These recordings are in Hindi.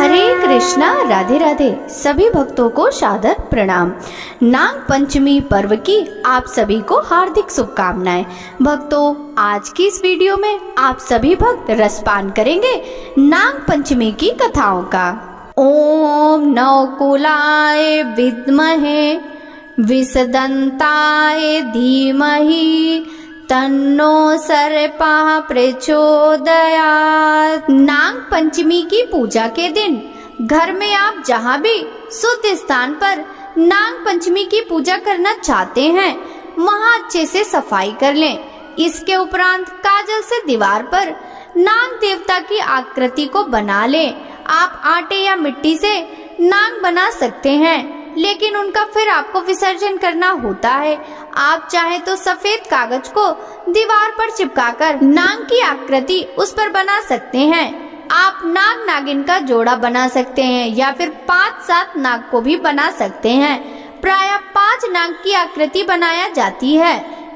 हरे कृष्णा, राधे राधे। सभी भक्तों को सादर प्रणाम। नाग पंचमी पर्व की आप सभी को हार्दिक शुभकामनाएं। भक्तों, आज की इस वीडियो में आप सभी भक्त रसपान करेंगे नाग पंचमी की कथाओं का। ओम नवकुलाय विद्महे विषदंताय धीमहि तन्नो सर्पः प्रचोदयात्। नाग पंचमी की पूजा के दिन घर में आप जहाँ भी शुद्ध स्थान पर नाग पंचमी की पूजा करना चाहते हैं वहाँ अच्छे से सफाई कर लें। इसके उपरांत काजल से दीवार पर नाग देवता की आकृति को बना लें। आप आटे या मिट्टी से नाग बना सकते हैं, लेकिन उनका फिर आपको विसर्जन करना होता है। आप चाहे तो सफेद कागज को दीवार पर चिपकाकर नाग की आकृति उस पर बना सकते हैं। आप नाग नागिन का जोड़ा बना सकते हैं या फिर 5-7 नाग को भी बना सकते हैं। प्रायः 5 नाग की आकृति बनाया जाती है।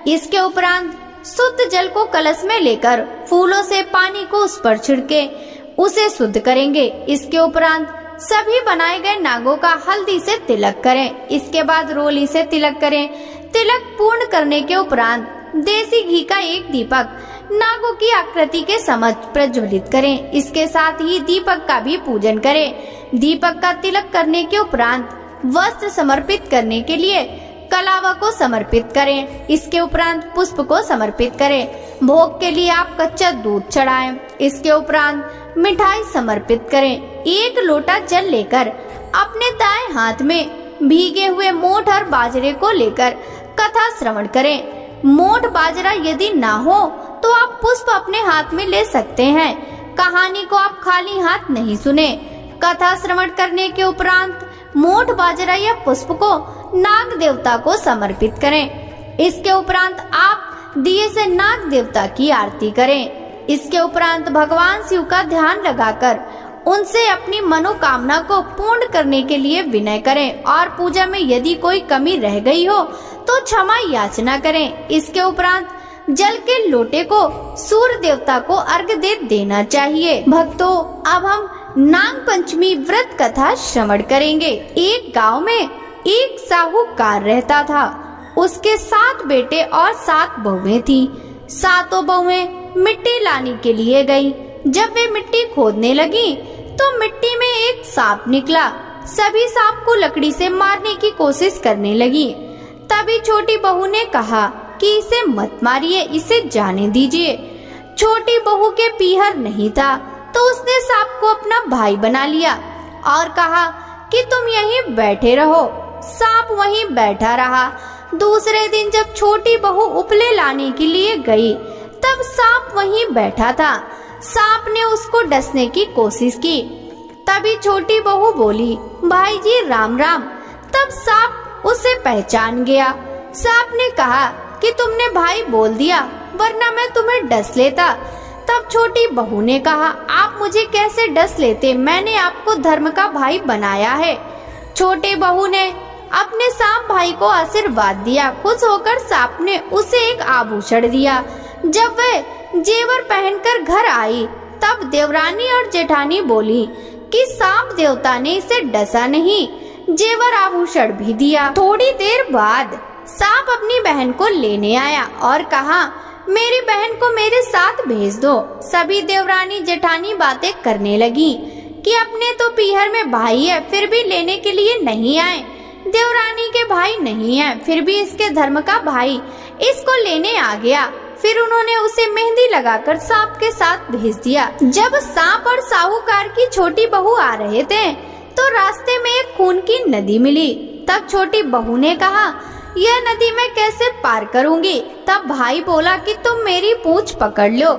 इसके उपरांत शुद्ध जल को कलश में लेकर फूलों से पानी को उस पर छिड़के उसे शुद्ध करेंगे। इसके उपरांत सभी बनाए गए नागों का हल्दी से तिलक करें। इसके बाद रोली से तिलक करें। तिलक पूर्ण करने के उपरांत देसी घी का एक दीपक नागों की आकृति के समक्ष प्रज्वलित करें। इसके साथ ही दीपक का भी पूजन करें। दीपक का तिलक करने के उपरांत वस्त्र समर्पित करने के लिए कलावा को समर्पित करें। इसके उपरांत पुष्प को समर्पित करें। भोग के लिए आप कच्चा दूध चढ़ाएं। इसके उपरांत मिठाई समर्पित करें। 1 लोटा जल लेकर अपने दाएं हाथ में भीगे हुए मोठ और बाजरे को लेकर कथा श्रवण करें। मोठ बाजरा यदि ना हो तो आप पुष्प अपने हाथ में ले सकते हैं। कहानी को आप खाली हाथ नहीं सुने। कथा श्रवण करने के उपरांत मोठ बाजरा या पुष्प को नाग देवता को समर्पित करें। इसके उपरांत आप दिए से नाग देवता की आरती करें। इसके उपरांत भगवान शिव का ध्यान लगाकर उनसे अपनी मनोकामना को पूर्ण करने के लिए विनय करें और पूजा में यदि कोई कमी रह गई हो तो क्षमा याचना करें। इसके उपरांत जल के लोटे को सूर्य देवता को अर्घ्य दे देना चाहिए। भक्तों, अब हम नाग पंचमी व्रत कथा श्रवण करेंगे। एक गांव में एक साहूकार रहता था। उसके 7 बेटे और 7 बहुएं थी। 7 बहुएं मिट्टी लाने के लिए गई। जब वे मिट्टी खोदने लगी तो मिट्टी में एक सांप निकला। सभी सांप को लकड़ी से मारने की कोशिश करने लगी। तभी छोटी बहू ने कहा कि इसे मत मारिए, इसे जाने दीजिए। छोटी बहू के पीहर नहीं था तो उसने सांप को अपना भाई बना लिया और कहा कि तुम यहीं बैठे रहो। सांप वहीं बैठा रहा। दूसरे दिन जब छोटी बहू उपले लाने के लिए गई तब सांप वहीं बैठा था। सांप ने उसको डसने की कोशिश की। तभी छोटी बहू बोली, भाई जी राम राम। तब सांप उसे पहचान गया। सांप ने कहा कि तुमने भाई बोल दिया, वरना मैं तुम्हें डस लेता। तब छोटी बहू ने कहा, आप मुझे कैसे डस लेते, मैंने आपको धर्म का भाई बनाया है। छोटे बहू ने अपने सांप भाई को आशीर्वाद दिया। खुश होकर सांप ने उसे एक आभूषण दिया। जब वह जेवर पहनकर घर आई तब देवरानी और जेठानी बोली कि सांप देवता ने इसे डसा नहीं, जेवर आभूषण भी दिया। थोड़ी देर बाद सांप अपनी बहन को लेने आया और कहा, मेरी बहन को मेरे साथ भेज दो। सभी देवरानी जेठानी बातें करने लगी कि अपने तो पीहर में भाई है फिर भी लेने के लिए नहीं आए। देवरानी के भाई नहीं है फिर भी इसके धर्म का भाई इसको लेने आ गया। फिर उन्होंने उसे मेहंदी लगाकर सांप के साथ भेज दिया। जब सांप और साहूकार की छोटी बहू आ रहे थे तो रास्ते में एक खून की नदी मिली। तब छोटी बहू ने कहा, यह नदी मैं कैसे पार करूंगी। तब भाई बोला कि तुम मेरी पूंछ पकड़ लो।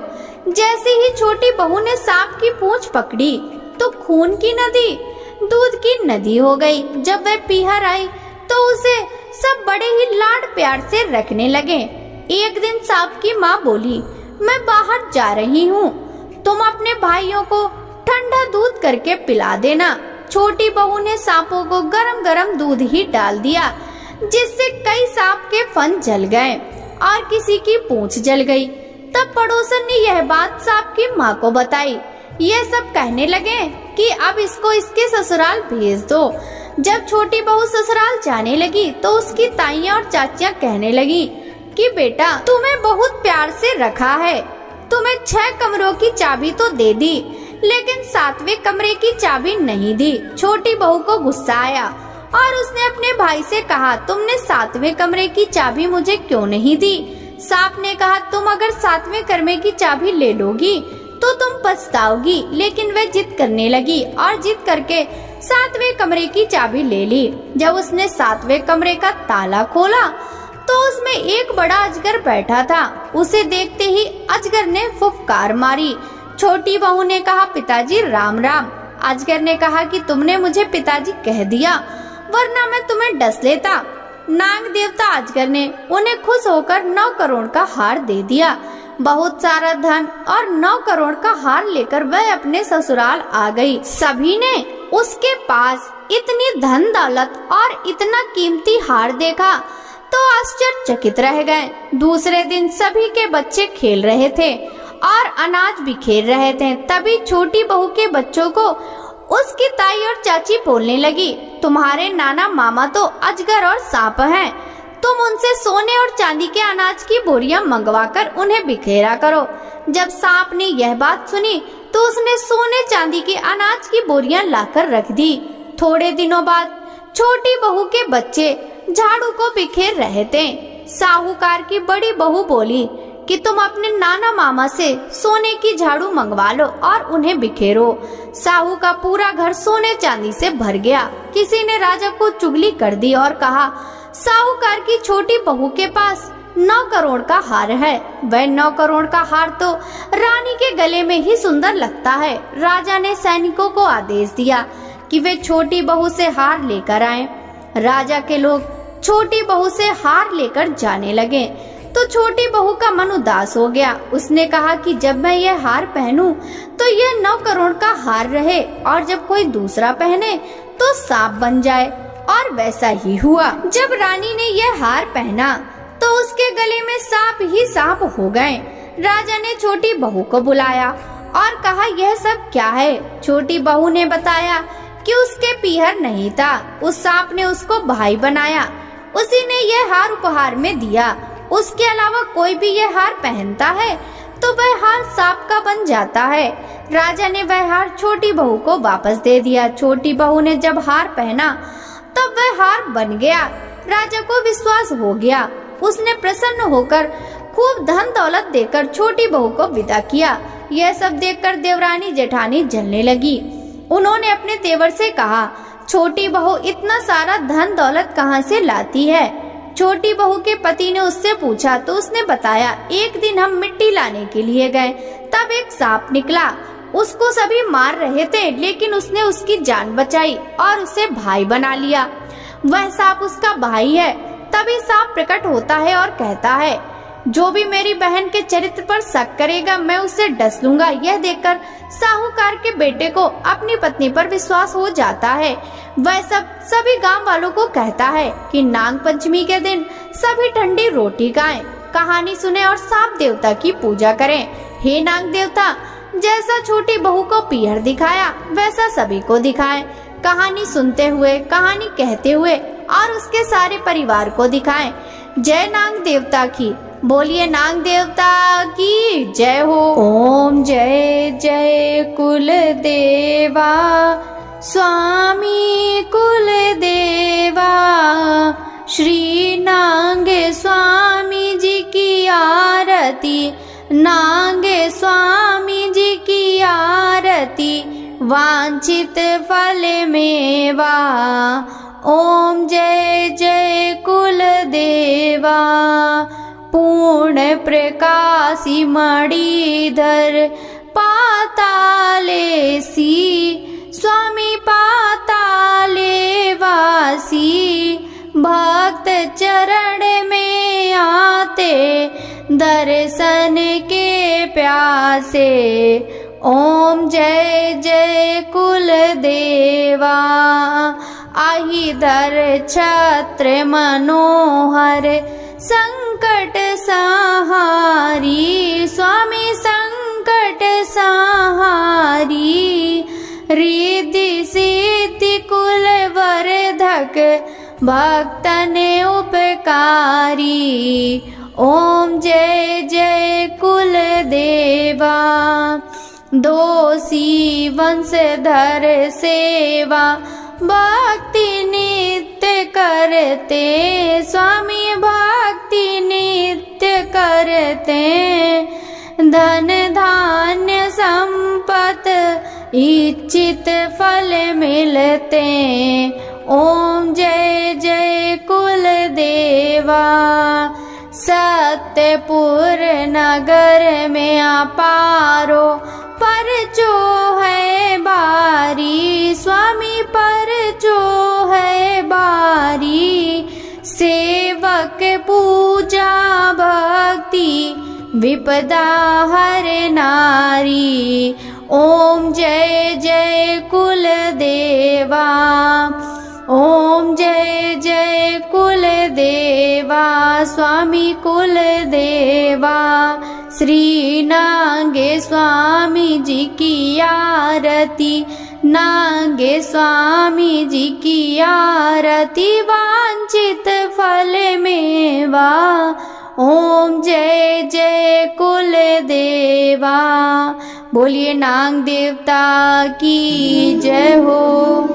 जैसे ही छोटी बहू ने सांप की पूंछ पकड़ी तो खून की नदी दूध की नदी हो गई। जब वह पीहर आई तो उसे सब बड़े ही लाड प्यार से रखने लगे। एक दिन सांप की माँ बोली, मैं बाहर जा रही हूँ, तुम अपने भाइयों को ठंडा दूध करके पिला देना। छोटी बहू ने सांपों को गरम गरम दूध ही डाल दिया, जिससे कई सांप के फन जल गए और किसी की पूंछ जल गई। तब पड़ोसन ने यह बात सांप की माँ को बताई। ये सब कहने लगे कि अब इसको इसके ससुराल भेज दो। जब छोटी बहू ससुराल जाने लगी तो उसकी ताइयां और चाचियां कहने लगी कि बेटा तुम्हें बहुत प्यार से रखा है, तुम्हें 6 कमरों की चाबी तो दे दी, लेकिन 7वें कमरे की चाबी नहीं दी। छोटी बहू को गुस्सा आया और उसने अपने भाई से कहा, तुमने 7वें कमरे की चाबी मुझे क्यों नहीं दी? सांप ने कहा, तुम अगर 7वें कमरे की चाबी ले लोगी तो तुम पछताओगी। लेकिन वह जिद करने लगी और जिद करके 7वें कमरे की चाबी ले ली। जब उसने 7वें कमरे का ताला खोला तो उसमें एक बड़ा अजगर बैठा था। उसे देखते ही अजगर ने फुफकार मारी। छोटी बहू ने कहा, पिताजी राम राम। अजगर ने कहा कि तुमने मुझे पिताजी कह दिया, वरना मैं तुम्हें डस लेता। नाग देवता अजगर ने उन्हें खुश होकर 9 करोड़ का हार दे दिया। बहुत सारा धन और 9 करोड़ का हार लेकर वह अपने ससुराल आ गई। सभी ने उसके पास इतनी धन दौलत और इतना कीमती हार देखा तो आश्चर्यचकित रह गए। दूसरे दिन सभी के बच्चे खेल रहे थे और अनाज बिखेर रहे थे। तभी छोटी बहू के बच्चों को उसकी ताई और चाची बोलने लगी, तुम्हारे नाना मामा तो अजगर और सांप हैं, तुम उनसे सोने और चांदी के अनाज की बोरियां मंगवाकर उन्हें बिखेरा करो। जब सांप ने यह बात सुनी तो उसने सोने चांदी के अनाज की बोरियां लाकर रख दी। थोड़े दिनों बाद छोटी बहू के बच्चे झाड़ू को बिखेर रहे थे। साहूकार की बड़ी बहू बोली कि तुम अपने नाना मामा से सोने की झाड़ू मंगवा लो और उन्हें बिखेरो। साहू का पूरा घर सोने चांदी से भर गया। किसी ने राजा को चुगली कर दी और कहा, साहूकार की छोटी बहू के पास 9 करोड़ का हार है। वह 9 करोड़ का हार तो रानी के गले में ही सुंदर लगता है। राजा ने सैनिकों को आदेश दिया कि वे छोटी बहू से हार लेकर आएं। राजा के लोग छोटी बहू से हार लेकर जाने लगे तो छोटी बहू का मन उदास हो गया। उसने कहा कि जब मैं यह हार पहनूं तो यह 9 करोड़ का हार रहे और जब कोई दूसरा पहने तो सांप बन जाए। और वैसा ही हुआ। जब रानी ने यह हार पहना तो उसके गले में सांप ही सांप हो गए। राजा ने छोटी बहू को बुलाया और कहा, यह सब क्या है? छोटी बहू ने बताया कि उसके पीहर नहीं था, उस सांप ने उसको भाई बनाया, उसी ने यह हार उपहार में दिया। उसके अलावा कोई भी यह हार पहनता है तो वह हार सांप का बन जाता है। राजा ने वह हार छोटी बहू को वापस दे दिया। छोटी बहू ने जब हार पहना तब वह हार बन गया। राजा को विश्वास हो गया। उसने प्रसन्न होकर खूब धन दौलत देकर छोटी बहू को विदा किया। यह सब देखकर देवरानी जेठानी जलने लगी। उन्होंने अपने तेवर से कहा, छोटी बहू इतना सारा धन दौलत कहाँ से लाती है? छोटी बहू के पति ने उससे पूछा तो उसने बताया, एक दिन हम मिट्टी लाने के लिए गए, तब एक सांप निकला। उसको सभी मार रहे थे, लेकिन उसने उसकी जान बचाई और उसे भाई बना लिया। वह सांप उसका भाई है। तभी सांप प्रकट होता है और कहता है, जो भी मेरी बहन के चरित्र पर शक करेगा मैं उसे डस लूंगा। यह देखकर साहूकार के बेटे को अपनी पत्नी पर विश्वास हो जाता है। वह सभी गांव वालों को कहता है कि नाग पंचमी के दिन सभी ठंडी रोटी खाएं, कहानी सुने और सांप देवता की पूजा करें। हे नाग देवता, जैसा छोटी बहू को पीहर दिखाया वैसा सभी को दिखाएं। कहानी सुनते हुए, कहानी कहते हुए और उसके सारे परिवार को दिखाएं। जय नाग देवता की। बोलिए नाग देवता की जय हो। ओम जय जय कुल देवा स्वामी कुल देवा, श्री नाग स्वामी जी की आरती, नाग स्वामी जी की आरती, वांछित फल मेवा। ओम जय जय कुल देवा, पूर्ण प्रकाशी मणिधर पाताले सी, स्वामी पाताले वासी, भक्त चरण में आते दर्शन के प्यासे। ओम जय जय कुल देवा, आहिधर छत्र मनोहर, संकट सहारी, स्वामी संकट सहारी, रिद्धि सिद्धि कुल वर्धक भक्तन उपकारी। ओम जय जय कुल देवा। दोषी वंशधर सेवा भक्ति नित्य करते, स्वामी भक्ति नित्य करते। धन धान्य संपत इच्छित फल मिलते। ओम जय जय कुल देवा। सत्यपुर नगर में अपारो पर जो है बारी, स्वामी पर जो है बारी। सेवक पूजा भक्ति विपदा हर नारी। ओम जय जय कुल देवा। ओम जय जय कुल देवा, स्वामी कुल देवा। श्री नागे स्वामी जी की आरती, नागे स्वामी जी की आरती। वांछित फल मेवा। ओम जय जय कुल देवा। बोलिए नाग देवता की जय हो।